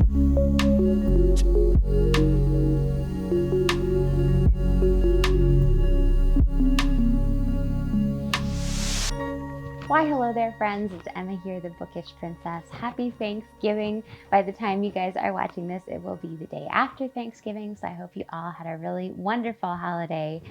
Why, hello there, friends. It's Emma here, the Bookish Princess. Happy Thanksgiving. By the time you guys are watching this, it will be the day after Thanksgiving, so I hope you all had a really wonderful holiday.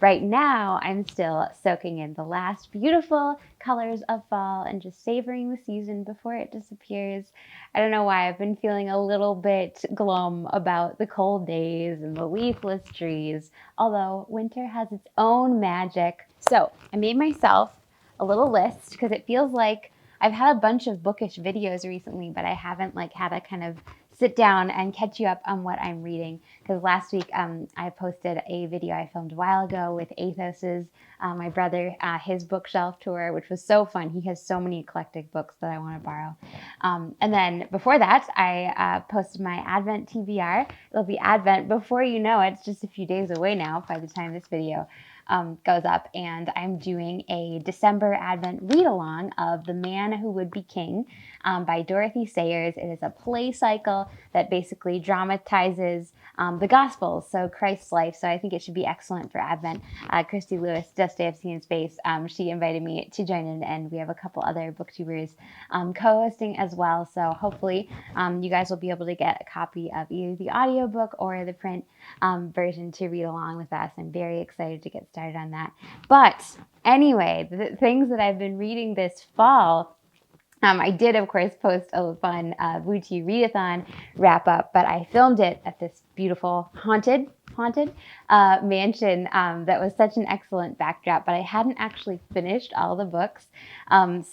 Right now, I'm still soaking in the last beautiful colors of fall and just savoring the season before it disappears. I don't know why, I've been feeling a little bit glum about the cold days and the leafless trees, although winter has its own magic. So I made myself a little list because it feels like I've had a bunch of bookish videos recently, but I haven't had a kind of sit down and catch you up on what I'm reading. Because last week I posted a video I filmed a while ago with Athos's, my brother, his bookshelf tour, which was so fun. He has so many eclectic books that I want to borrow. And then before that, I posted my Advent TBR. It'll be Advent before you know it. It's just a few days away now by the time this video goes up, and I'm doing a December Advent read-along of The Man Who Would Be King by Dorothy Sayers. It is a play cycle that basically dramatizes the Gospels, so Christ's life, so I think it should be excellent for Advent. Christy Lewis, Dostoevsky in Space, she invited me to join in, and we have a couple other booktubers co-hosting as well, so hopefully you guys will be able to get a copy of either the audiobook or the print version to read along with us. I'm very excited to get started on that. But anyway, the things that I've been reading this fall, I did, of course, post a fun Wooty Readathon wrap up, but I filmed it at this beautiful haunted mansion that was such an excellent backdrop, but I hadn't actually finished all the books.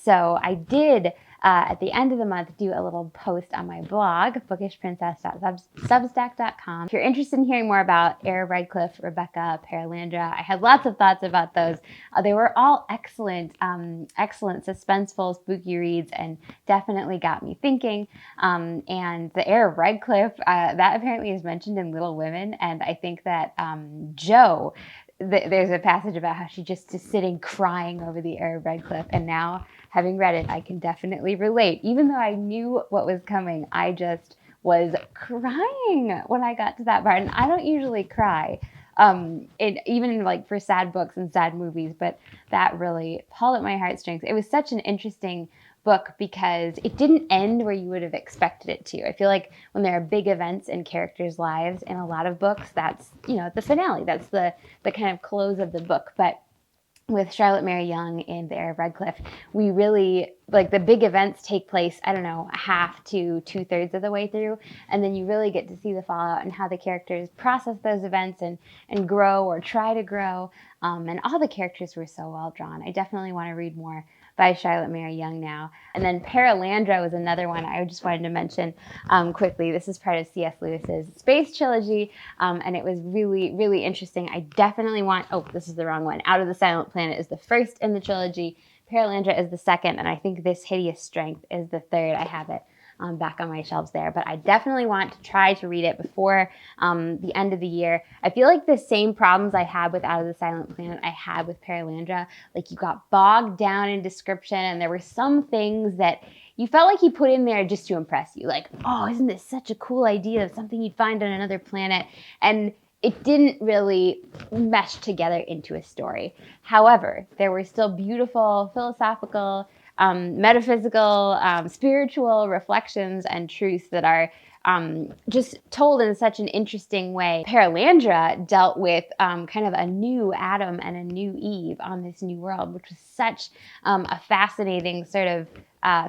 So I did, at the end of the month, do a little post on my blog, bookishprincess.substack.com. If you're interested in hearing more about Radcliffe, Rebecca, Paralandra, I had lots of thoughts about those. They were all excellent, excellent suspenseful, spooky reads, and definitely got me thinking. And the heir of Radcliffe, that apparently is mentioned in Little Women, and I think that Jo, there's a passage about how she just is sitting crying over the heir of Radcliffe, and now, having read it, I can definitely relate. Even though I knew what was coming, I just was crying when I got to that part, and I don't usually cry. Even for sad books and sad movies, but that really pulled at my heartstrings. It was such an interesting book because it didn't end where you would have expected it to. I feel like when there are big events in characters' lives in a lot of books, that's, the finale. That's the kind of close of the book. But with Charlotte Mary Young in The Heir of Radcliffe, we really, the big events take place, I don't know, half to 2/3 of the way through, and then you really get to see the fallout and how the characters process those events and grow or try to grow, and all the characters were so well drawn. I definitely want to read more by Charlotte Mary Young now. And then Paralandra was another one I just wanted to mention quickly. This is part of C.S. Lewis's Space Trilogy, and it was really, really interesting. I definitely want, this is the wrong one. Out of the Silent Planet is the first in the trilogy. Paralandra is the second, and I think This Hideous Strength is the third. I have it back on my shelves there, but I definitely want to try to read it before the end of the year. I feel like the same problems I had with Out of the Silent Planet I had with Paralandra. You got bogged down in description, and there were some things that you felt like he put in there just to impress you. Isn't this such a cool idea of something you'd find on another planet? And it didn't really mesh together into a story. However, there were still beautiful philosophical, metaphysical, spiritual reflections and truths that are just told in such an interesting way. Paralandra dealt with kind of a new Adam and a new Eve on this new world, which was such a fascinating sort of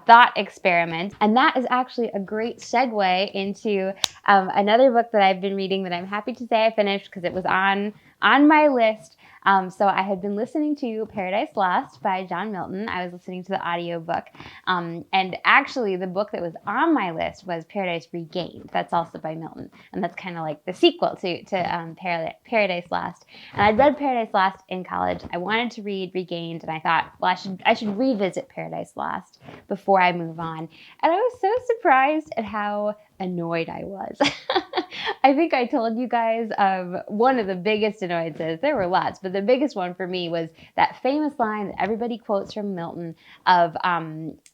thought experiment. And that is actually a great segue into another book that I've been reading that I'm happy to say I finished because it was on my list. So I had been listening to Paradise Lost by John Milton. I was listening to the audiobook. And actually the book that was on my list was Paradise Regained. That's also by Milton. And that's kind of like the sequel to Paradise Lost. And I'd read Paradise Lost in college. I wanted to read Regained, and I thought, well, I should revisit Paradise Lost before I move on. And I was so surprised at how annoyed I was. I think I told you guys one of the biggest annoyances. There were lots, but the biggest one for me was that famous line that everybody quotes from Milton of,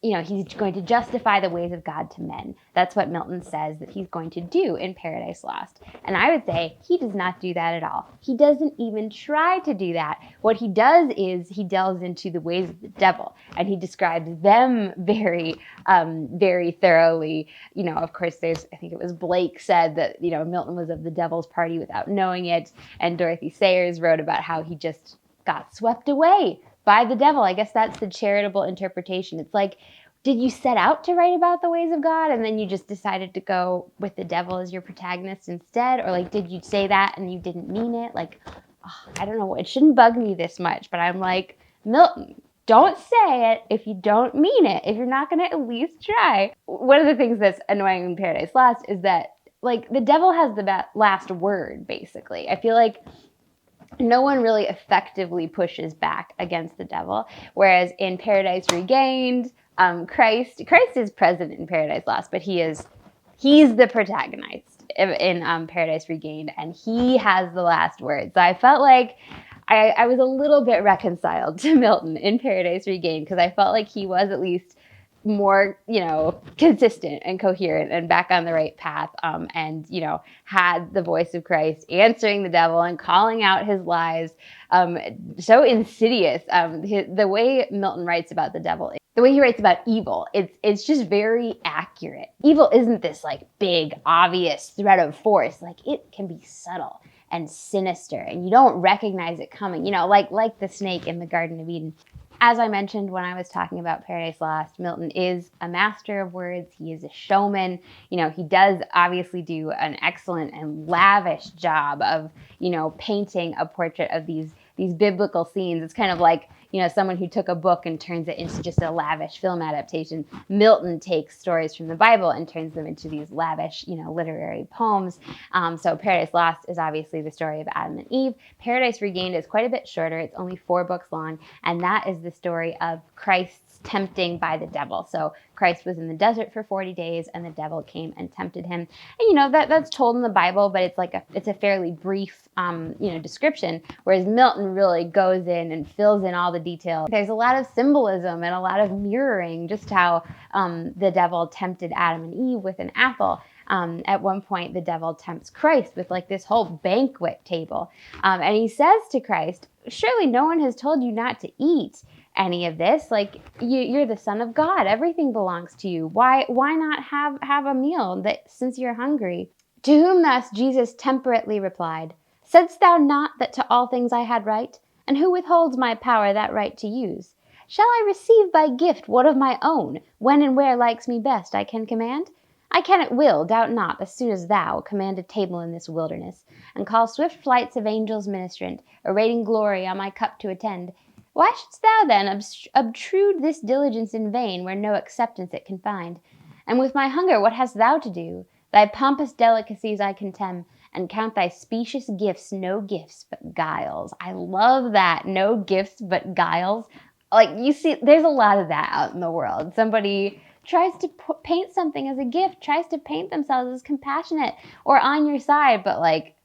he's going to justify the ways of God to men. That's what Milton says that he's going to do in Paradise Lost. And I would say he does not do that at all. He doesn't even try to do that. What he does is he delves into the ways of the devil, and he describes them very, very thoroughly. Of course, I think it was Blake said that, Milton was of the devil's party without knowing it. And Dorothy Sayers wrote about how he just got swept away by the devil. I guess that's the charitable interpretation. It's like, did you set out to write about the ways of God and then you just decided to go with the devil as your protagonist instead? Or like, did you say that and you didn't mean it? Like, I don't know. It shouldn't bug me this much, but I'm like, Milton, don't say it if you don't mean it, if you're not going to at least try. One of the things that's annoying in Paradise Lost is that, like, the devil has the last word, basically. I feel like no one really effectively pushes back against the devil, whereas in Paradise Regained, Christ is present in Paradise Lost, but he's the protagonist in Paradise Regained, and he has the last word. So I felt like I was a little bit reconciled to Milton in Paradise Regained, because I felt like he was at least more, consistent and coherent and back on the right path, and, had the voice of Christ answering the devil and calling out his lies. So insidious. The way Milton writes about the devil, the way he writes about evil, it's just very accurate. Evil isn't this like big, obvious threat of force. Like, it can be subtle and sinister, and you don't recognize it coming, like the snake in the Garden of Eden. As I mentioned when I was talking about Paradise Lost, Milton is a master of words. He is a showman. He does obviously do an excellent and lavish job of, painting a portrait of these biblical scenes. It's kind of like, someone who took a book and turns it into just a lavish film adaptation. Milton takes stories from the Bible and turns them into these lavish, literary poems. So Paradise Lost is obviously the story of Adam and Eve. Paradise Regained is quite a bit shorter. It's only 4 books long, and that is the story of Christ's tempting by the devil. So Christ was in the desert for 40 days, and the devil came and tempted him. And that's told in the Bible, but it's a fairly brief description, whereas Milton really goes in and fills in all the details. There's a lot of symbolism and a lot of mirroring just how the devil tempted Adam and Eve with an apple. At one point, the devil tempts Christ with like this whole banquet table. And he says to Christ, surely no one has told you not to eat any of this. Like, you're the Son of God. Everything belongs to you. Why not have a meal since you're hungry? To whom thus Jesus temperately replied, saidst thou not that to all things I had right? And who withholds my power that right to use? Shall I receive by gift what of my own, when and where likes me best I can command? I can at will, doubt not, as soon as thou command a table in this wilderness, and call swift flights of angels ministrant, awaiting glory on my cup to attend. Why shouldst thou then obtrude this diligence in vain, where no acceptance it can find? And with my hunger what hast thou to do? Thy pompous delicacies I contemn, and count thy specious gifts no gifts but guiles. I love that. No gifts but guiles. Like, you see, there's a lot of that out in the world. Somebody tries to paint something as a gift, tries to paint themselves as compassionate or on your side, but like,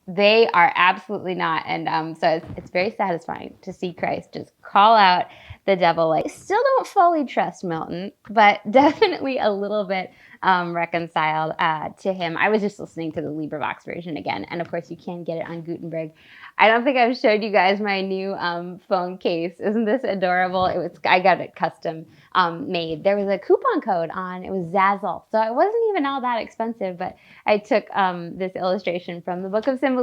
they are absolutely not. And so it's very satisfying to see Christ just call out the devil. Like, still don't fully trust Milton, but definitely a little bit reconciled to him. I was just listening to the LibriVox version again, and of course you can get it on Gutenberg. I don't think I've showed you guys my new phone case. Isn't this adorable? I got it custom made. There was a coupon code on, it was Zazzle, so it wasn't even all that expensive, but I took this illustration from the Book of Cymbeline,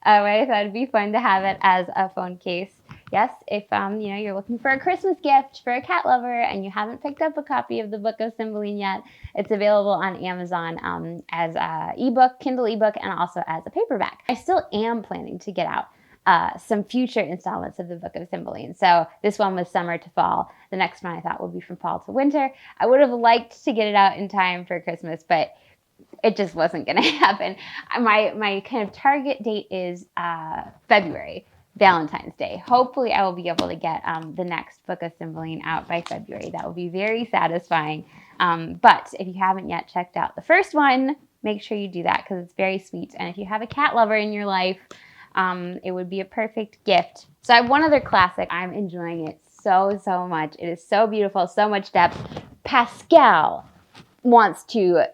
where I thought it'd be fun to have it as a phone case. Yes, if you're looking for a Christmas gift for a cat lover and you haven't picked up a copy of the Book of Cymbeline yet, it's available on Amazon as an ebook, Kindle ebook, and also as a paperback. I still am planning to get out some future installments of the Book of Cymbeline. So this one was summer to fall. The next one I thought would be from fall to winter. I would have liked to get it out in time for Christmas, but it just wasn't going to happen. My kind of target date is February. Valentine's Day. Hopefully I will be able to get the next Book of Cymbeline out by February. That will be very satisfying. But if you haven't yet checked out the first one, make sure you do that because it's very sweet. And if you have a cat lover in your life, it would be a perfect gift. So I have one other classic. I'm enjoying it so much. It is so beautiful, so much depth. Pascal wants to,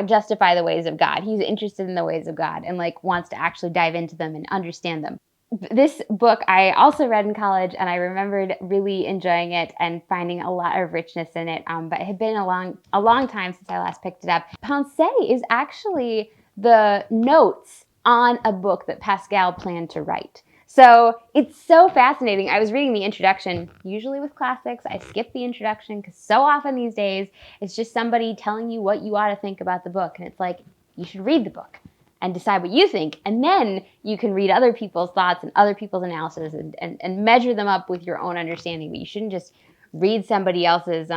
justify the ways of God. He's interested in the ways of God and like wants to actually dive into them and understand them. This book I also read in college, and I remembered really enjoying it and finding a lot of richness in it. But it had been a long time since I last picked it up. Pensée is actually the notes on a book that Pascal planned to write. So it's so fascinating. I was reading the introduction. Usually with classics, I skip the introduction because so often these days it's just somebody telling you what you ought to think about the book. And it's like, you should read the book and decide what you think. And then you can read other people's thoughts and other people's analysis and measure them up with your own understanding. But you shouldn't just read somebody else's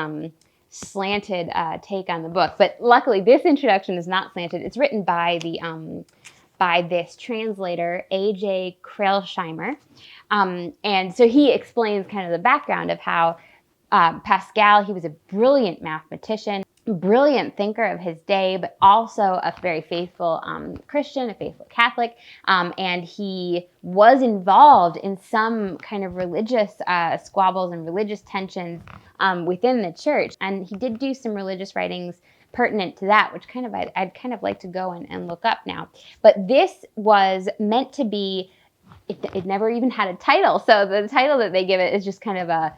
slanted take on the book. But luckily, this introduction is not slanted. It's written by this translator, A.J. Krailsheimer. And so he explains kind of the background of how Pascal, he was a brilliant mathematician, brilliant thinker of his day, but also a very faithful Christian, a faithful Catholic. And he was involved in some kind of religious squabbles and religious tensions within the church. And he did do some religious writings pertinent to that, which I'd kind of like to go and look up now. But this was meant to be, it never even had a title. So the title that they give it is just kind of a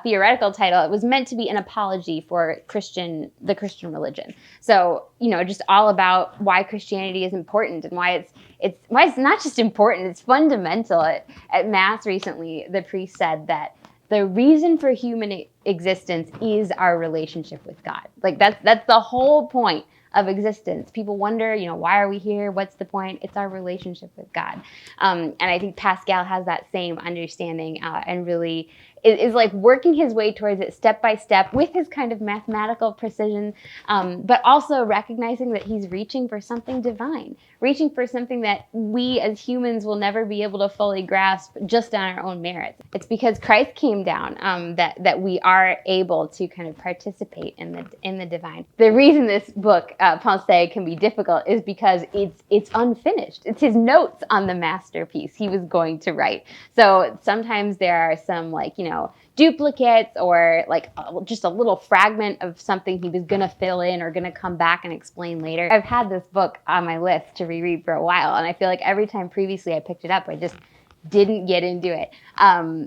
theoretical title. It was meant to be an apology for the Christian religion. So, just all about why Christianity is important and why it's not just important, it's fundamental. At Mass recently, the priest said that the reason for human existence is our relationship with God. Like that's the whole point of existence. People wonder, why are we here? What's the point? It's our relationship with God. And I think Pascal has that same understanding and really is like working his way towards it step by step with his kind of mathematical precision, but also recognizing that he's reaching for something divine, reaching for something that we as humans will never be able to fully grasp just on our own merits. It's because Christ came down that we are able to kind of participate in the divine. The reason this book, Pensée, can be difficult is because it's unfinished. It's his notes on the masterpiece he was going to write. So sometimes there are some duplicates or just a little fragment of something he was going to fill in or going to come back and explain later. I've had this book on my list to reread for a while, and I feel like every time previously I picked it up, I just didn't get into it.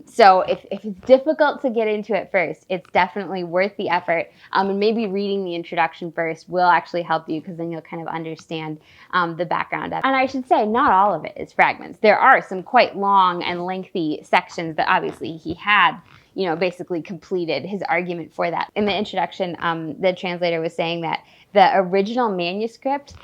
So if it's difficult to get into it first, it's definitely worth the effort. And maybe reading the introduction first will actually help you because then you'll kind of understand the background of it. And I should say, not all of it is fragments. There are some quite long and lengthy sections that obviously he had basically completed his argument for that. In the introduction, the translator was saying that the original manuscript,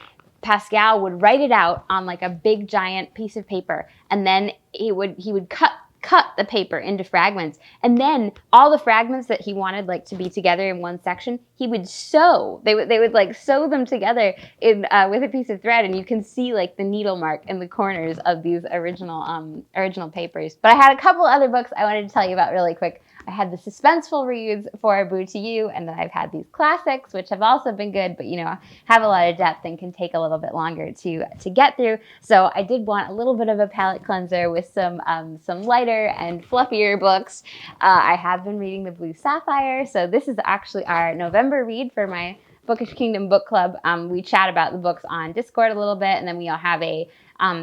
Pascal would write it out on like a big giant piece of paper, and then he would cut the paper into fragments, and then all the fragments that he wanted to be together in one section, he would sew. They would sew them together in with a piece of thread, and you can see the needle mark in the corners of these original papers. But I had a couple other books I wanted to tell you about really quick. I had the suspenseful reads for Boo to You, and then I've had these classics, which have also been good, but have a lot of depth and can take a little bit longer to get through. So I did want a little bit of a palate cleanser with some lighter and fluffier books. I have been reading the Blue Sapphire, so this is actually our November read for my Bookish Kingdom book club. We chat about the books on Discord a little bit, and then we all have a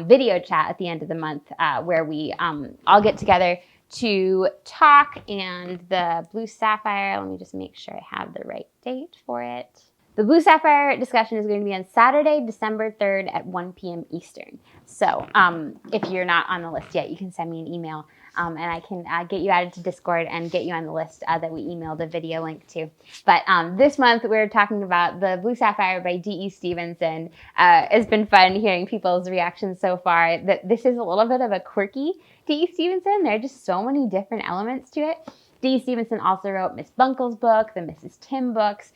video chat at the end of the month where we all get together to talk. And the Blue Sapphire, let me just make sure I have the right date for it. The Blue Sapphire discussion is going to be on Saturday, December 3rd at 1 p.m. Eastern. So if you're not on the list yet, you can send me an email and I can get you added to Discord and get you on the list that we emailed a video link to. But this month we're talking about the Blue Sapphire by D.E. Stevenson. It's been fun hearing people's reactions so far. That this is a little bit of a quirky D.E. Stevenson. There are just so many different elements to it. D.E. Stevenson also wrote Miss Bunkle's book, the Mrs. Tim books.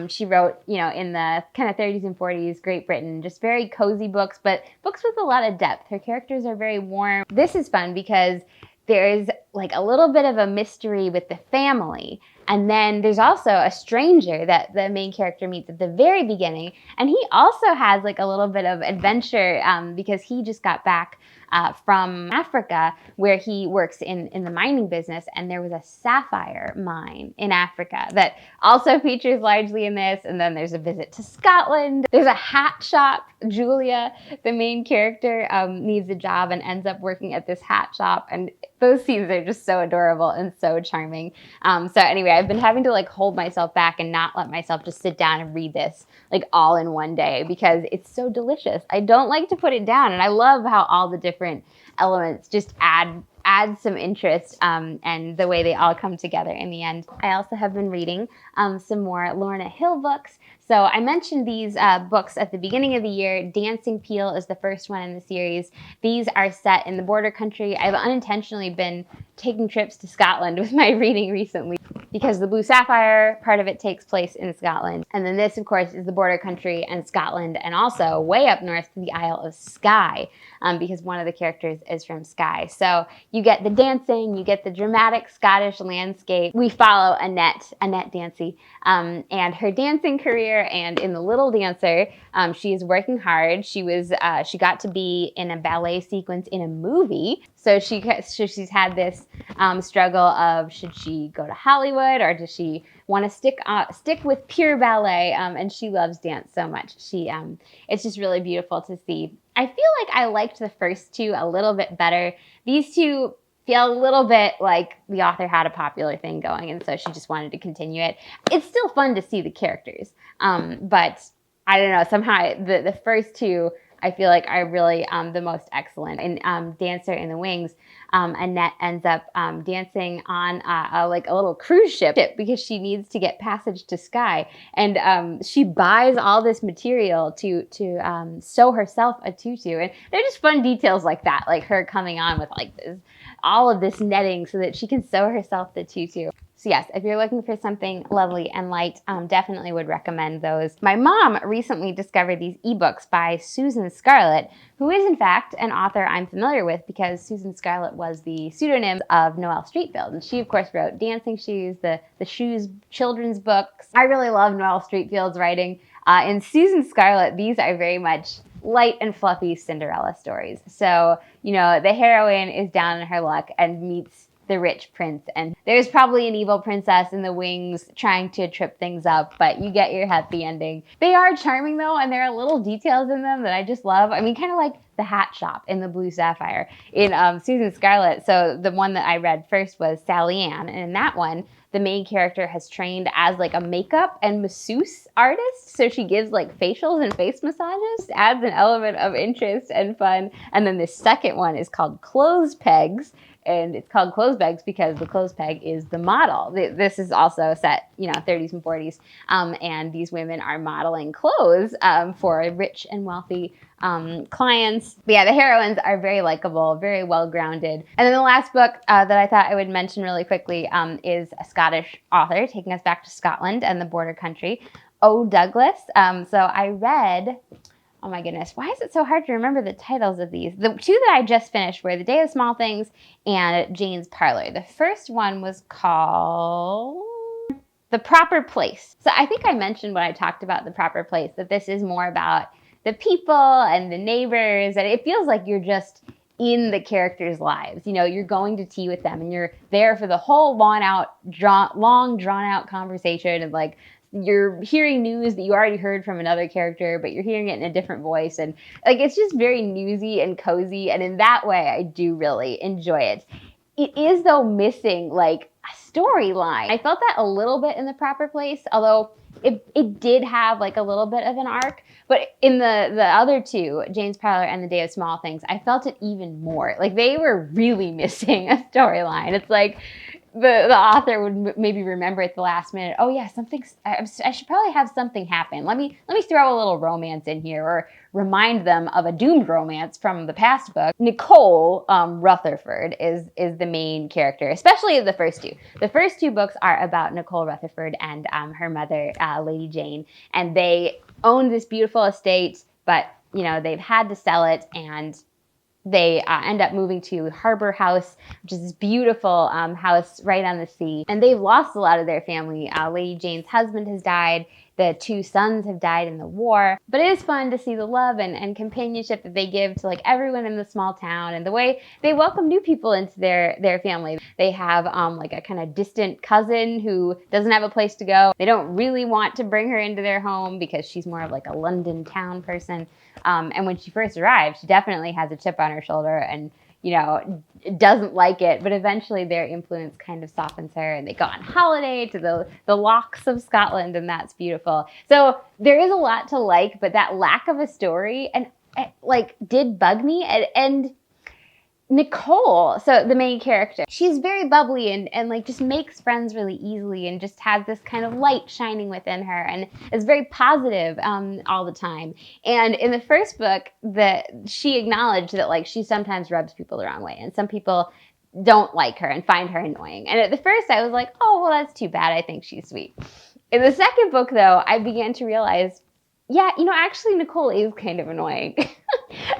She wrote, in the kind of 30s and 40s, Great Britain, just very cozy books, but books with a lot of depth. Her characters are very warm. This is fun because there is like a little bit of a mystery with the family. And then there's also a stranger that the main character meets at the very beginning. And he also has like a little bit of adventure because he just got back from Africa, where he works in the mining business. And there was a sapphire mine in Africa that also features largely in this. And then there's a visit to Scotland. There's a hat shop. Julia, the main character, needs a job and ends up working at this hat shop. And those scenes are just so adorable and so charming. So anyway, I've been having to like hold myself back and not let myself just sit down and read this like all in one day because it's so delicious. I don't like to put it down, and I love how all the different elements just add some interest and the way they all come together in the end. I also have been reading some more Lorna Hill books. So I mentioned these books at the beginning of the year. Dancing Peel is the first one in the series. These are set in the border country. I've unintentionally been taking trips to Scotland with my reading recently because the Blue Sapphire, part of it takes place in Scotland. And then this, of course, is the border country and Scotland, and also way up north to the Isle of Skye, because one of the characters is from Skye. So you get the dancing, you get the dramatic Scottish landscape. We follow Annette Dancy, and her dancing career. And in The Little Dancer, she is working hard. She got to be in a ballet sequence in a movie. So she's had this struggle of, should she go to Hollywood or does she want to stick with pure ballet? And she loves dance so much. It's just really beautiful to see. I feel like I liked the first two a little bit better. These two feel a little bit like the author had a popular thing going, and so she just wanted to continue it. It's still fun to see the characters, but I don't know, somehow the first two I feel like are really the most excellent. In Dancer in the Wings, Annette ends up dancing on a little cruise ship because she needs to get passage to Skye, and she buys all this material to sew herself a tutu, and they're just fun details like that, like her coming on with like all of this netting so that she can sew herself the tutu. So yes, if you're looking for something lovely and light, definitely would recommend those. My mom recently discovered these ebooks by Susan Scarlett, who is in fact an author I'm familiar with because Susan Scarlett was the pseudonym of Noelle Streatfeild. And she of course wrote Dancing Shoes, the Shoes children's books. I really love Noelle Streatfeild's writing. And Susan Scarlett, these are very much light and fluffy Cinderella stories. So, you know, the heroine is down in her luck and meets the rich prince, and there's probably an evil princess in the wings trying to trip things up, but you get your happy ending. They are charming though, and there are little details in them that I just love. I mean, kind of like the hat shop in the Blue Sapphire in Susan Scarlett. So the one that I read first was Sally Ann, and in that one, the main character has trained as like a makeup and masseuse artist. So she gives like facials and face massages, adds an element of interest and fun. And then the second one is called Clothes Pegs. And it's called Clothes Pegs because the clothes peg is the model. This is also set, 30s and 40s. And these women are modeling clothes for rich and wealthy clients. But yeah, the heroines are very likable, very well-grounded. And then the last book that I thought I would mention really quickly is a Scottish author taking us back to Scotland and the border country, O. Douglas. So I read... Oh my goodness, why is it so hard to remember the titles of these? The two that I just finished were The Day of Small Things and Jane's Parlor. The first one was called The Proper Place. So I think I mentioned when I talked about The Proper Place that this is more about the people and the neighbors, and it feels like you're just in the characters' lives. You're going to tea with them and you're there for the whole long drawn out conversation, and like you're hearing news that you already heard from another character, but you're hearing it in a different voice. And like, it's just very newsy and cozy. And in that way, I do really enjoy it. It is though missing like a storyline. I felt that a little bit in The Proper Place, although it did have like a little bit of an arc. But in the other two, Jane's Parlor and The Day of Small Things, I felt it even more. Like they were really missing a storyline. It's like, the author would maybe remember at the last minute, oh yeah, I should probably have something happen. Let me throw a little romance in here, or remind them of a doomed romance from the past book. Nicole Rutherford is the main character, especially the first two. The first two books are about Nicole Rutherford and her mother, Lady Jane, and they own this beautiful estate, but they've had to sell it, and They end up moving to Harbor House, which is this beautiful house right on the sea. And they've lost a lot of their family. Lady Jane's husband has died. The 2 sons have died in the war. But it is fun to see the love and companionship that they give to like everyone in the small town, and the way they welcome new people into their family. They have like a kind of distant cousin who doesn't have a place to go. They don't really want to bring her into their home because she's more of like a London town person. And when she first arrived, she definitely has a chip on her shoulder and, you know, doesn't like it. But eventually their influence kind of softens her, and they go on holiday to the lochs of Scotland, and that's beautiful. So there is a lot to like, but that lack of a story and like did bug me. And Nicole, so the main character, she's very bubbly and like just makes friends really easily and just has this kind of light shining within her and is very positive all the time. And in the first book, she acknowledged that like she sometimes rubs people the wrong way, and some people don't like her and find her annoying. And at the first I was like, oh, well, that's too bad. I think she's sweet. In the second book, though, I began to realize, yeah, you know, actually Nicole is kind of annoying. And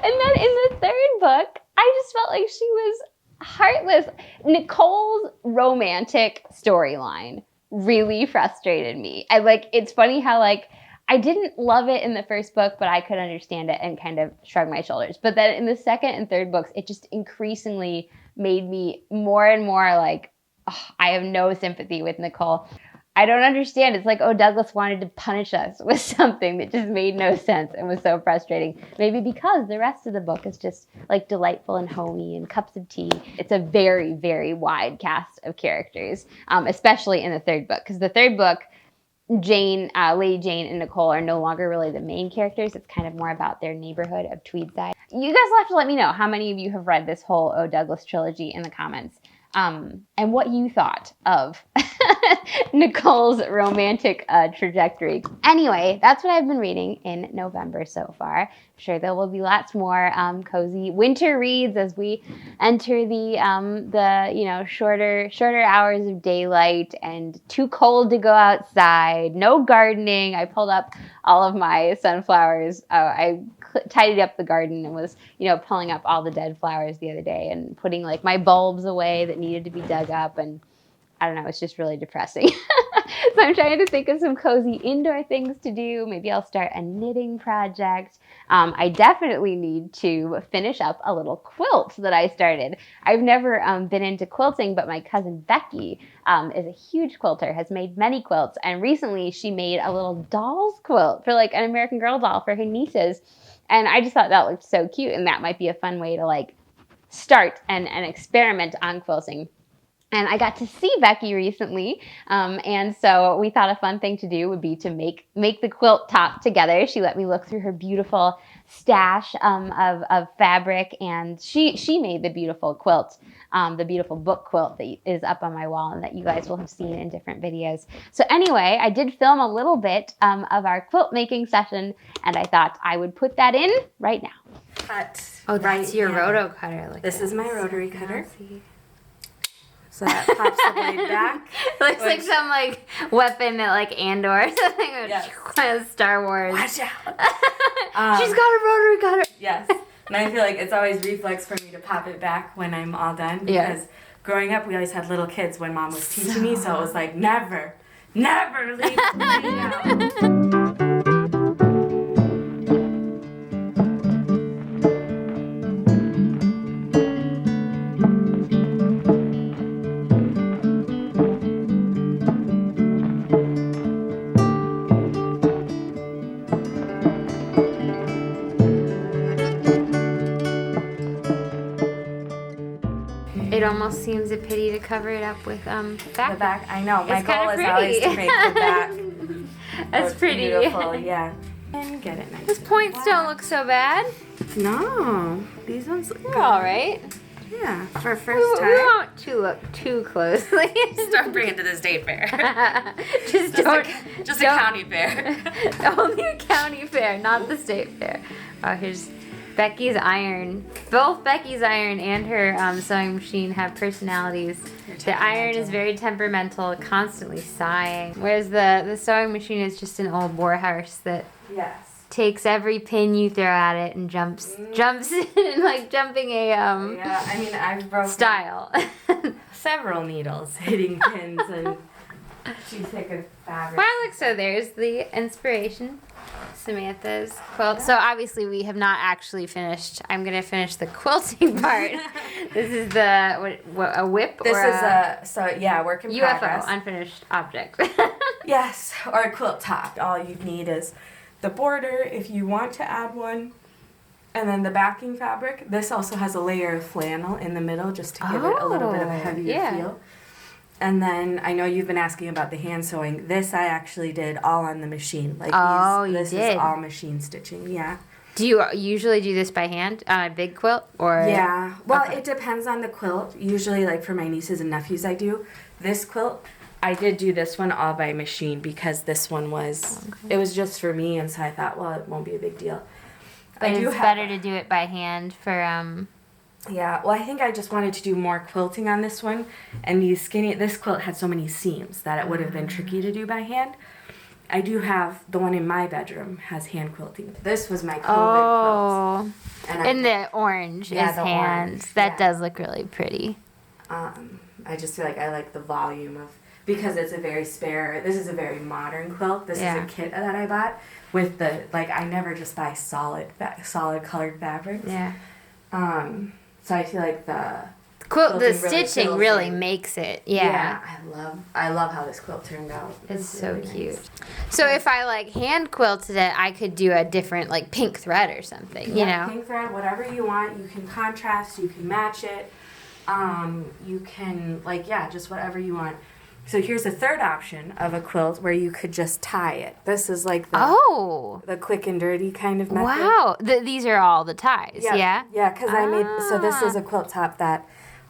then in the third book, I just felt like she was heartless. Nicole's romantic storyline really frustrated me. It's funny how like I didn't love it in the first book, but I could understand it and kind of shrug my shoulders. But then in the second and third books, it just increasingly made me more and more like, oh, I have no sympathy with Nicole. I don't understand. It's like, oh, Douglas wanted to punish us with something that just made no sense and was so frustrating. Maybe because the rest of the book is just like delightful and homey and cups of tea. It's a very, very wide cast of characters, especially in the third book. Because the third book, Jane, Lady Jane and Nicole are no longer really the main characters. It's kind of more about their neighborhood of Tweedside. You guys will have to let me know how many of you have read this whole O. Douglas trilogy in the comments. And what you thought of Nicole's romantic trajectory. Anyway, that's what I've been reading in November so far. I'm sure there will be lots more cozy winter reads as we enter the you know, shorter hours of daylight and too cold to go outside. No gardening. I pulled up all of my sunflowers. I tidied up the garden and was, you know, pulling up all the dead flowers the other day and putting like my bulbs away that needed to be dug up, and I don't know, it's just really depressing. So I'm trying to think of some cozy indoor things to do. Maybe I'll start a knitting project. I definitely need to finish up a little quilt that I started. I've never been into quilting, but my cousin Becky is a huge quilter, has made many quilts, and recently she made a little doll's quilt for like an American Girl doll for her nieces. And I just thought that looked so cute, and that might be a fun way to like start and experiment on quilting. And I got to see Becky recently, and so we thought a fun thing to do would be to make the quilt top together. She let me look through her beautiful stash of fabric, and she made the beautiful quilt, the beautiful book quilt that is up on my wall and that you guys will have seen in different videos. So anyway, I did film a little bit of our quilt making session, and I thought I would put that in right now. Oh, that's your roto cutter. This is my rotary cutter. So that pops the blade back. Looks like some like weapon that like Andor or something. Yes. Star Wars. Watch out. She's got a rotary cutter. Yes. And I feel like it's always reflex for me to pop it back when I'm all done. Because growing up, we always had little kids when Mom was teaching me. So it was like, never leave the blade out. It almost seems a pity to cover it up with back. The back, I know. My It's goal kinda is pretty. always to make the back. That's look pretty. Beautiful, yeah. And get it nice. These points don't look so bad. No, these ones look They're good. all right. Yeah, for We first time. won't look too closely. Just don't bring it to the state fair. Just don't. Just don't- a county fair. Only a county fair, not the state fair. Oh, here's Becky's iron. Both Becky's iron and her sewing machine have personalities. The iron is very temperamental, constantly sighing, whereas the sewing machine is just an old warhorse that Yes. takes every pin you throw at it and jumps in like jumping a Yeah, I mean, I've broken style. several needles hitting pins and too thick of fabric. Wow, look, so there's the inspiration. Samantha's quilt. So obviously we have not actually finished. I'm gonna finish the quilting part. This is the a whip This or is a work in UFO, progress. unfinished object. Yes, or a quilt top. All you need is the border if you want to add one, and then the backing fabric. This also has a layer of flannel in the middle just to give it a little bit of a heavier feel. And then I know you've been asking about the hand sewing. This I actually did all on the machine. Like this is all machine stitching. Yeah. Do you usually do this by hand on a big quilt or? Yeah. Well, it depends on the quilt. Usually, like for my nieces and nephews, I do this quilt. I did do this one all by machine because this one was it was just for me, and so I thought, well, it won't be a big deal. But it's better to do it by hand for Yeah, well, I think I just wanted to do more quilting on this one, and this quilt had so many seams that it would have been tricky to do by hand. I do have the one in my bedroom has hand quilting. This was my COVID quilt. And the orange is hand. Orange, that does look really pretty. I just feel like I like the volume of, because it's a very this is a very modern quilt. This is a kit that I bought with the, I never just buy solid colored fabrics. Yeah. So I feel like the stitching really makes it. Yeah. I love how this quilt turned out. It's so really cute. Nice. So if I hand quilted it, I could do a different pink thread or something, you know? Pink thread, whatever you want. You can contrast, you can match it. You can just whatever you want. So here's a third option of a quilt where you could just tie it. This is the quick and dirty kind of method. Wow. These are all the ties, yeah? Yeah, because I made, so this is a quilt top that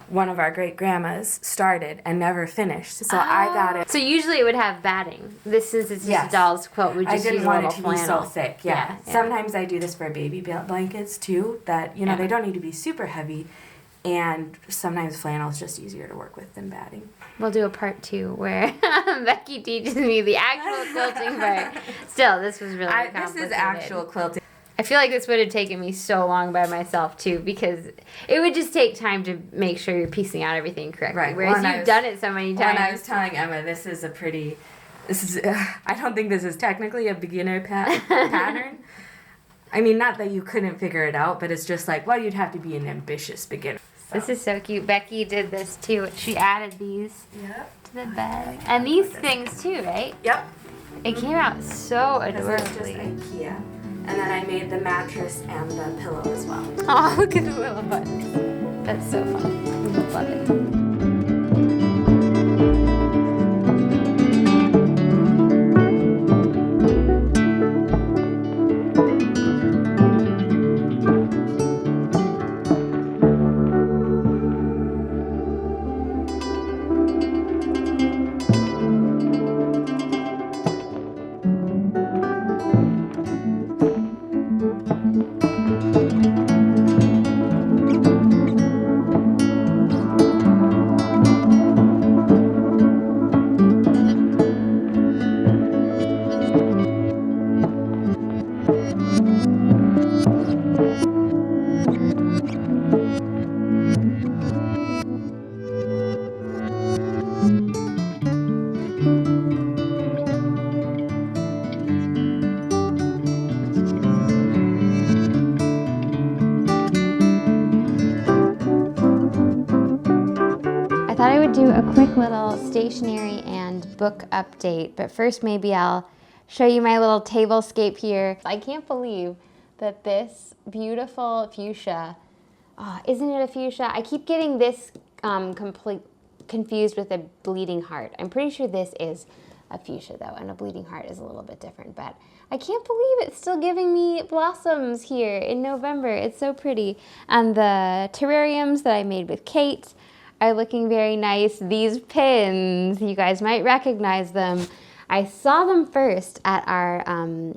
one of our great-grandmas started and never finished. So I got it. So usually it would have batting. This is just a doll's quilt. We just use a little flannel. I didn't want it to be so thick, yeah. Sometimes I do this for baby blankets, too, that, they don't need to be super heavy. And sometimes flannel is just easier to work with than batting. We'll do a part 2 where Becky teaches me the actual quilting part. Still, this was really complicated. This is actual quilting. I feel like this would have taken me so long by myself, too, because it would just take time to make sure you're piecing out everything correctly. Right. Whereas you've done it so many times. When I was telling Emma, I don't think this is technically a beginner pattern. I mean, not that you couldn't figure it out, but it's just you'd have to be an ambitious beginner. So. This is so cute. Becky did this, too. She added these to the bed. And these things, too, right? Yep. It came out so adorably. This is just IKEA. And then I made the mattress and the pillow as well. Oh, look at the little buttons. That's so fun. Love it. Do a quick little stationery and book update, but first maybe I'll show you my little tablescape here. I can't believe that this beautiful fuchsia, isn't it a fuchsia? I keep getting this confused with a bleeding heart. I'm pretty sure this is a fuchsia though, and a bleeding heart is a little bit different, but I can't believe it's still giving me blossoms here in November. It's so pretty. And the terrariums that I made with Kate are looking very nice. These pins, you guys might recognize them. I saw them first at our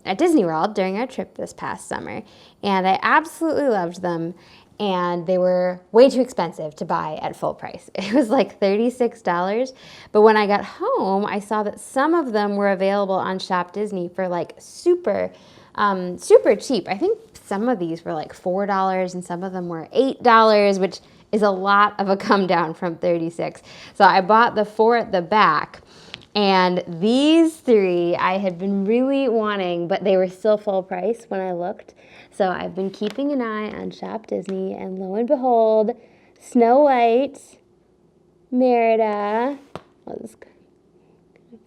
at Disney World during our trip this past summer, and I absolutely loved them. and they were way too expensive to buy at full price. It was like $36. But when I got home, I saw that some of them were available on Shop Disney for like super cheap. I think some of these were like $4 and some of them were $8, which is a lot of a come down from 36. So I bought the 4 at the back. And these 3 I had been really wanting, but they were still full price when I looked. So I've been keeping an eye on Shop Disney, and lo and behold, Snow White, Merida, I'll just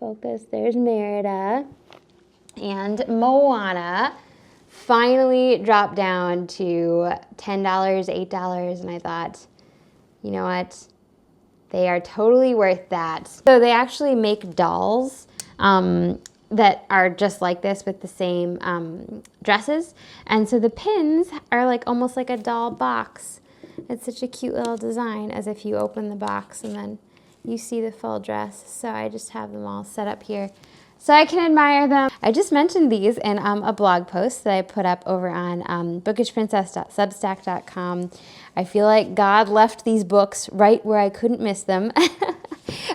focus, there's Merida, and Moana finally dropped down to $10, $8, and I thought, you know what? They are totally worth that. So they actually make dolls that are just like this with the same dresses. And so the pins are like almost like a doll box. It's such a cute little design, as if you open the box and then you see the full dress. So I just have them all set up here so I can admire them. I just mentioned these in a blog post that I put up over on bookishprincess.substack.com. I feel like God left these books right where I couldn't miss them.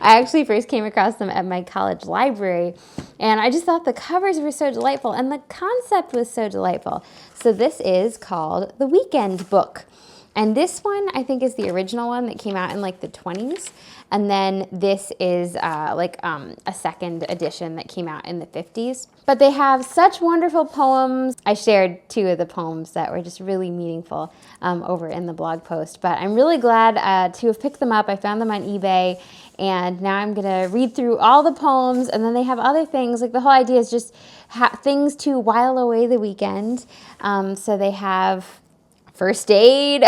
I actually first came across them at my college library, and I just thought the covers were so delightful and the concept was so delightful. So this is called The Weekend Book. And this one, I think, is the original one that came out in like the 20s. And then this is a second edition that came out in the 50s. But they have such wonderful poems. I shared 2 of the poems that were just really meaningful over in the blog post. But I'm really glad to have picked them up. I found them on eBay. And now I'm going to read through all the poems. And then they have other things. Like the whole idea is just things to while away the weekend. So they have first aid,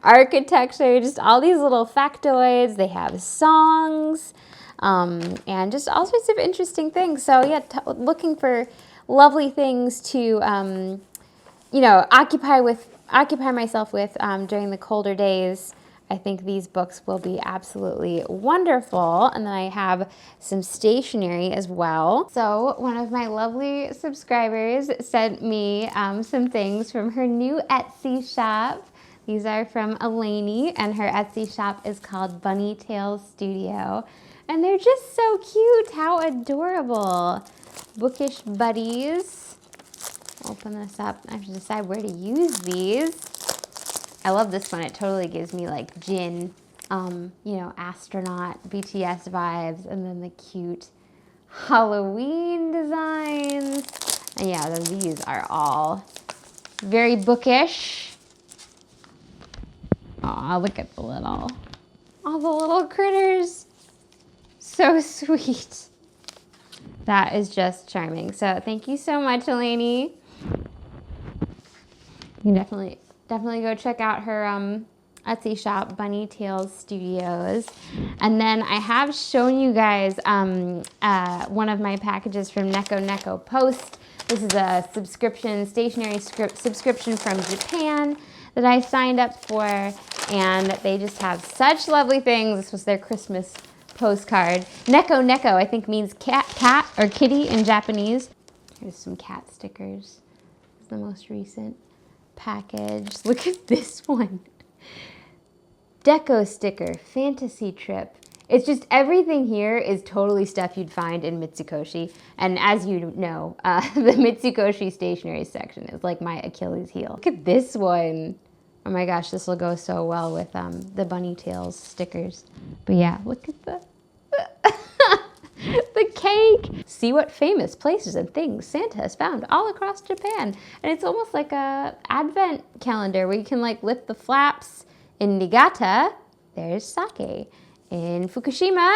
architecture, just all these little factoids. They have songs, and just all sorts of interesting things. So yeah, looking for lovely things to, occupy myself with during the colder days. I think these books will be absolutely wonderful. And then I have some stationery as well. So one of my lovely subscribers sent me some things from her new Etsy shop. These are from Eleni, and her Etsy shop is called Bunny Tails Studio. And they're just so cute. How adorable. Bookish buddies. Open this up. I have to decide where to use these. I love this one. It totally gives me like Jin, astronaut, BTS vibes, and then the cute Halloween designs. And yeah, these are all very bookish. Aw, look at all the little critters. So sweet. That is just charming. So thank you so much, Eleni. You can definitely go check out her Etsy shop, Bunny Tails Studios. And then I have shown you guys one of my packages from Neko Post. This is a stationery subscription from Japan that I signed up for, and they just have such lovely things. This was their Christmas postcard. Neko, I think, means cat or kitty in Japanese. Here's some cat stickers. It's the most recent package. Look at this one. Deco sticker, fantasy trip. It's just everything here is totally stuff you'd find in Mitsukoshi. And as you know, the Mitsukoshi stationery section is like my Achilles heel. Look at this one. Oh my gosh, this will go so well with the Bunny Tails stickers. But yeah, look at the the cake. See what famous places and things Santa has found all across Japan. And it's almost like a advent calendar where you can like lift the flaps. In Niigata, there's sake. In Fukushima,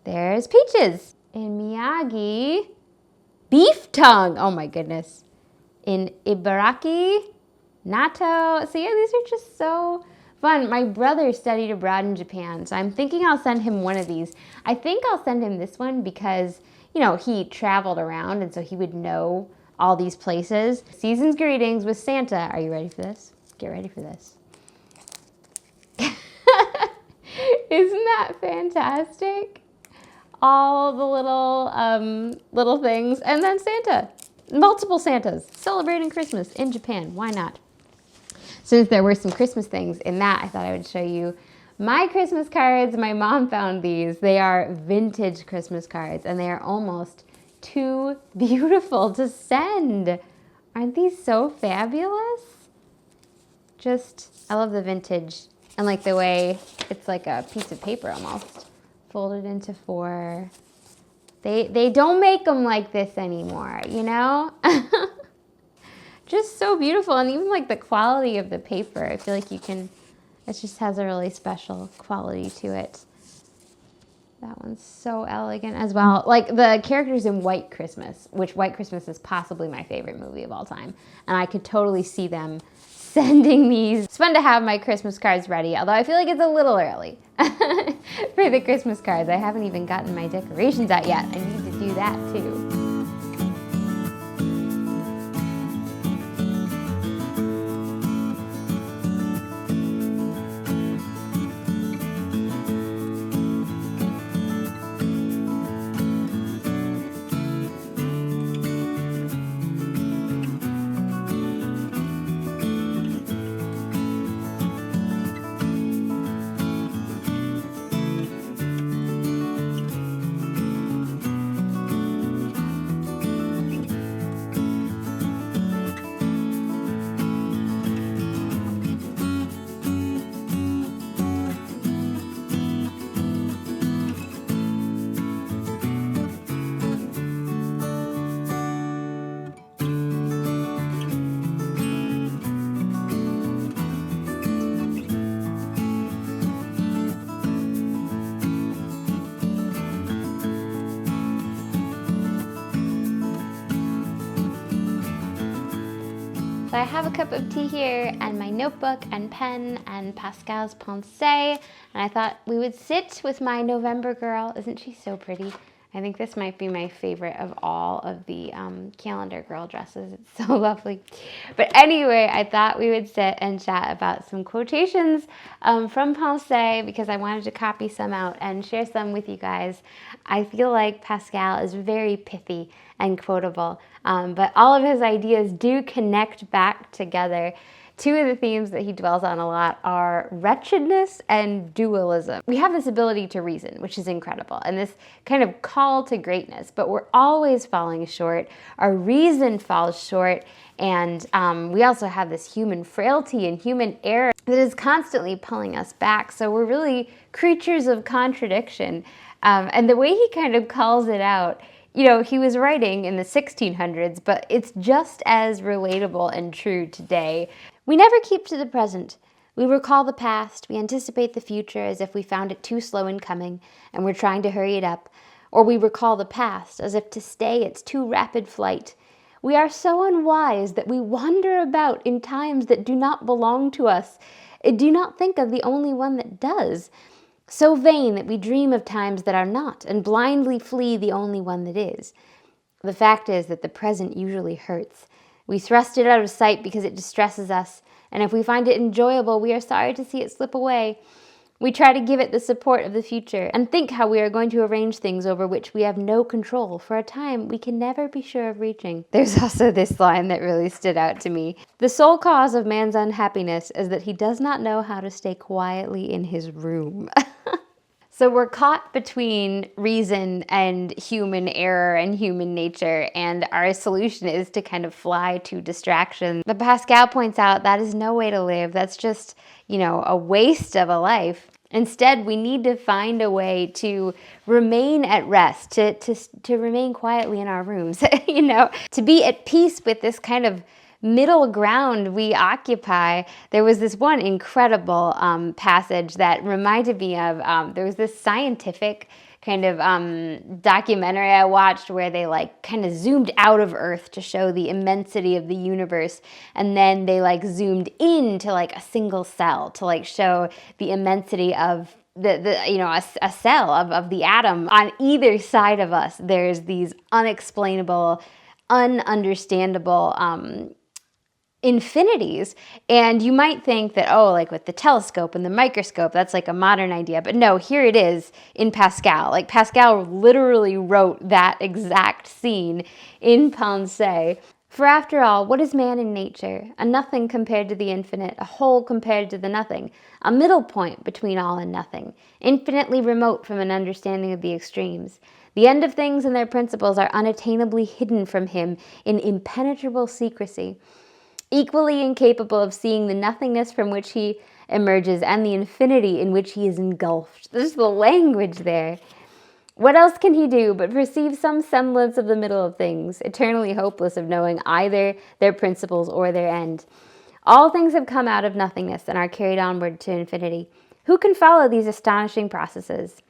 there's peaches. In Miyagi, beef tongue. Oh my goodness. In Ibaraki, natto. So yeah, these are just so fun. My brother studied abroad in Japan, so I'm thinking I'll send him one of these. I think I'll send him this one because, he traveled around and so he would know all these places. Season's greetings with Santa. Are you ready for this? Get ready for this. Isn't that fantastic? All the little things, and then Santa. Multiple Santas celebrating Christmas in Japan. Why not? since there were some Christmas things in that, I thought I would show you my Christmas cards. My mom found these. They are vintage Christmas cards, and they are almost too beautiful to send. Aren't these so fabulous? I love the vintage, and like the way it's like a piece of paper almost, folded into 4. They don't make them like this anymore, you know? Just so beautiful, and even like the quality of the paper, I feel like it just has a really special quality to it. That one's so elegant as well. Like the characters in White Christmas, which White Christmas is possibly my favorite movie of all time, and I could totally see them sending these. It's fun to have my Christmas cards ready, although I feel like it's a little early for the Christmas cards. I haven't even gotten my decorations out yet. I need to do that too. So I have a cup of tea here and my notebook and pen and Pascal's Quotes, and I thought we would sit with my November girl. Isn't she so pretty? I think this might be my favorite of all of the calendar girl dresses. It's so lovely. But anyway, I thought we would sit and chat about some quotations from Quotes, because I wanted to copy some out and share some with you guys. I feel like Pascal is very pithy and quotable, but all of his ideas do connect back together. Two of the themes that he dwells on a lot are wretchedness and dualism. We have this ability to reason, which is incredible, and this kind of call to greatness, but we're always falling short. Our reason falls short, and we also have this human frailty and human error that is constantly pulling us back. So we're really creatures of contradiction. And the way he kind of calls it out, you know, he was writing in the 1600s, but it's just as relatable and true today. We never keep to the present. We recall the past, we anticipate the future as if we found it too slow in coming and we're trying to hurry it up. Or we recall the past as if to stay its too rapid flight. We are so unwise that we wander about in times that do not belong to us. Do not think of the only one that does. So vain that we dream of times that are not and blindly flee the only one that is. The fact is that the present usually hurts. We thrust it out of sight because it distresses us, and if we find it enjoyable, we are sorry to see it slip away. We try to give it the support of the future and think how we are going to arrange things over which we have no control for a time we can never be sure of reaching. There's also this line that really stood out to me. The sole cause of man's unhappiness is that he does not know how to stay quietly in his room. So we're caught between reason and human error and human nature, and our solution is to kind of fly to distraction. But Pascal points out that is no way to live. That's just, you know, a waste of a life. Instead, we need to find a way to remain at rest, to remain quietly in our rooms, you know, to be at peace with this kind of middle ground we occupy. There was this one incredible passage that reminded me of, there was this scientific kind of documentary I watched where they like kind of zoomed out of Earth to show the immensity of the universe, and then they like zoomed into like a single cell to like show the immensity of a cell of the atom. On either side of us, there's these unexplainable, ununderstandable infinities. And you might think that, oh, like with the telescope and the microscope, that's like a modern idea. But no, here it is in Pascal. Like Pascal literally wrote that exact scene in Quotes For after all, what is man in nature? A nothing compared to the infinite, a whole compared to the nothing, a middle point between all and nothing, infinitely remote from an understanding of the extremes. The end of things and their principles are unattainably hidden from him in impenetrable secrecy, equally incapable of seeing the nothingness from which he emerges and the infinity in which he is engulfed. There's the language there. What else can he do but perceive some semblance of the middle of things, eternally hopeless of knowing either their principles or their end? All things have come out of nothingness and are carried onward to infinity. Who can follow these astonishing processes?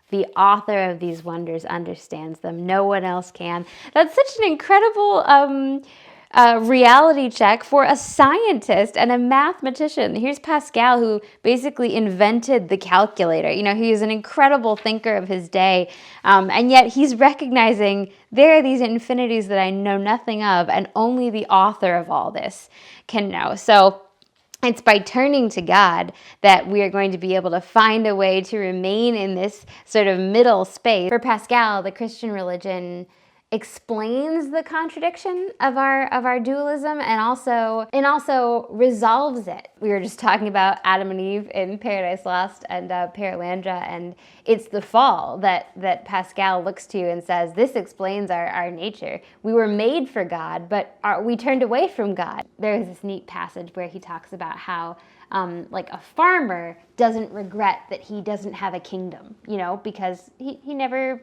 The author of these wonders understands them. No one else can. That's such an incredible reality check for a scientist and a mathematician. Here's Pascal, who basically invented the calculator. You know, he was an incredible thinker of his day, and yet he's recognizing there are these infinities that I know nothing of, and only the author of all this can know. So it's by turning to God that we are going to be able to find a way to remain in this sort of middle space. For Pascal, the Christian religion explains the contradiction of our dualism and also resolves it. We were just talking about Adam and Eve in Paradise Lost and Paralandra, and it's the fall that Pascal looks to and says, this explains our nature. We were made for God, but we turned away from God. There's this neat passage where he talks about how like a farmer doesn't regret that he doesn't have a kingdom, you know, because he never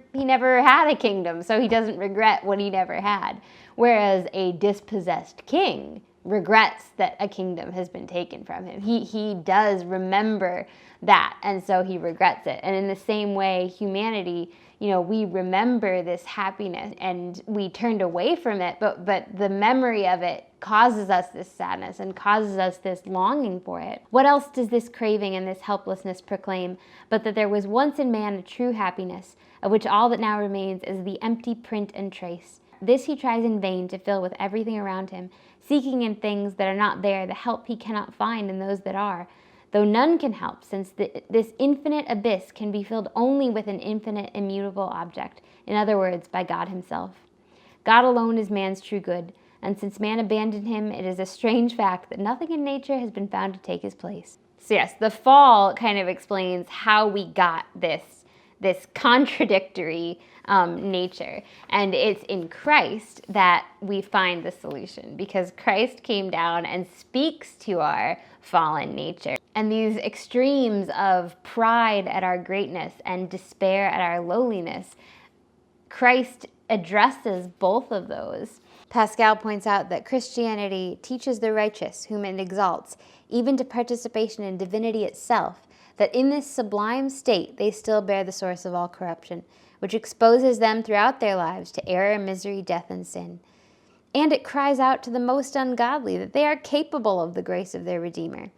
had a kingdom, so he doesn't regret what he never had. Whereas a dispossessed king regrets that a kingdom has been taken from him. He does remember that, and so he regrets it. And in the same way, humanity, you know, we remember this happiness and we turned away from it, but the memory of it causes us this sadness and causes us this longing for it. What else does this craving and this helplessness proclaim but that there was once in man a true happiness, of which all that now remains is the empty print and trace? This he tries in vain to fill with everything around him, seeking in things that are not there the help he cannot find in those that are, though none can help, since this infinite abyss can be filled only with an infinite immutable object, in other words, by God himself. God alone is man's true good, and since man abandoned him, it is a strange fact that nothing in nature has been found to take his place. So yes, the fall kind of explains how we got this contradictory nature. And it's in Christ that we find the solution, because Christ came down and speaks to our fallen nature. And these extremes of pride at our greatness and despair at our lowliness, Christ addresses both of those. Pascal points out that Christianity teaches the righteous, whom it exalts, even to participation in divinity itself, that in this sublime state they still bear the source of all corruption, which exposes them throughout their lives to error, misery, death, and sin. And it cries out to the most ungodly that they are capable of the grace of their Redeemer,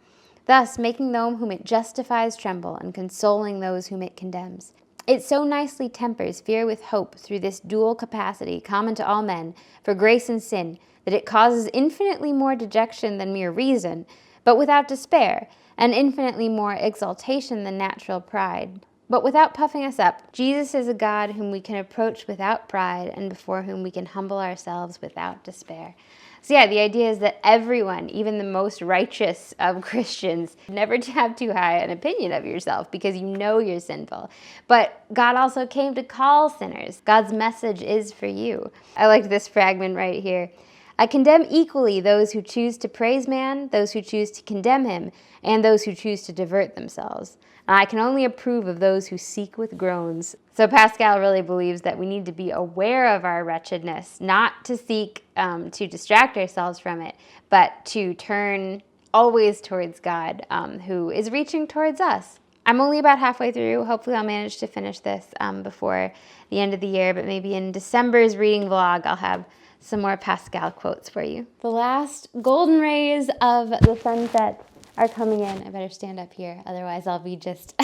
thus making those whom it justifies tremble and consoling those whom it condemns. It so nicely tempers fear with hope through this dual capacity common to all men for grace and sin, that it causes infinitely more dejection than mere reason, but without despair, and infinitely more exaltation than natural pride, but without puffing us up. Jesus is a God whom we can approach without pride and before whom we can humble ourselves without despair. So yeah, the idea is that everyone, even the most righteous of Christians, never to have too high an opinion of yourself because you know you're sinful. But God also came to call sinners. God's message is for you. I like this fragment right here. I condemn equally those who choose to praise man, those who choose to condemn him, and those who choose to divert themselves. I can only approve of those who seek with groans. So Pascal really believes that we need to be aware of our wretchedness, not to seek to distract ourselves from it, but to turn always towards God, who is reaching towards us. I'm only about halfway through. Hopefully I'll manage to finish this before the end of the year, but maybe in December's reading vlog, I'll have some more Pascal quotes for you. The last golden rays of the sunset are coming in. I better stand up here, otherwise I'll be just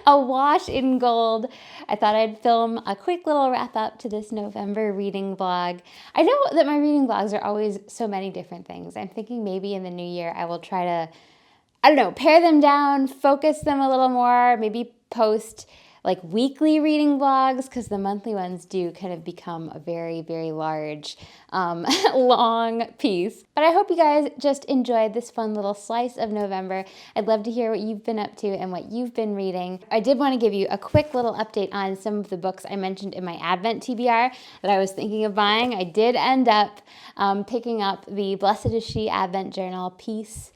awash in gold. I thought I'd film a quick little wrap up to this November reading vlog. I know that my reading vlogs are always so many different things. I'm thinking maybe in the new year I will try to, I don't know, pare them down, focus them a little more, maybe post like weekly reading vlogs, because the monthly ones do kind of become a very, very large, long piece. But I hope you guys just enjoyed this fun little slice of November. I'd love to hear what you've been up to and what you've been reading. I did want to give you a quick little update on some of the books I mentioned in my Advent TBR that I was thinking of buying. I did end up picking up the Blessed is She Advent Journal, Peace.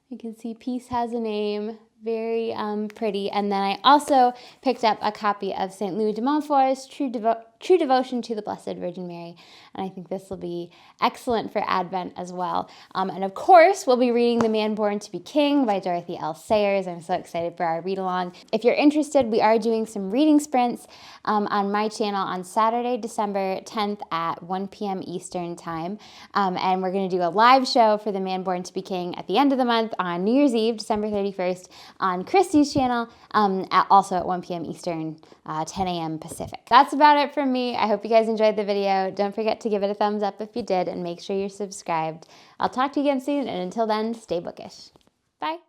You can see Peace has a name. Very pretty. And then I also picked up a copy of St. Louis de Montfort's True Devotion to the Blessed Virgin Mary. And I think this will be excellent for Advent as well. And of course, we'll be reading The Man Born to be King by Dorothy L. Sayers. I'm so excited for our read along. If you're interested, we are doing some reading sprints on my channel on Saturday, December 10th at 1 p.m. Eastern time. And we're going to do a live show for The Man Born to be King at the end of the month on New Year's Eve, December 31st, on Christy's channel, also at 1 p.m. Eastern, 10 a.m. Pacific. That's about it from me. I hope you guys enjoyed the video. Don't forget to give it a thumbs up if you did, and make sure you're subscribed. I'll talk to you again soon, and until then, stay bookish. Bye.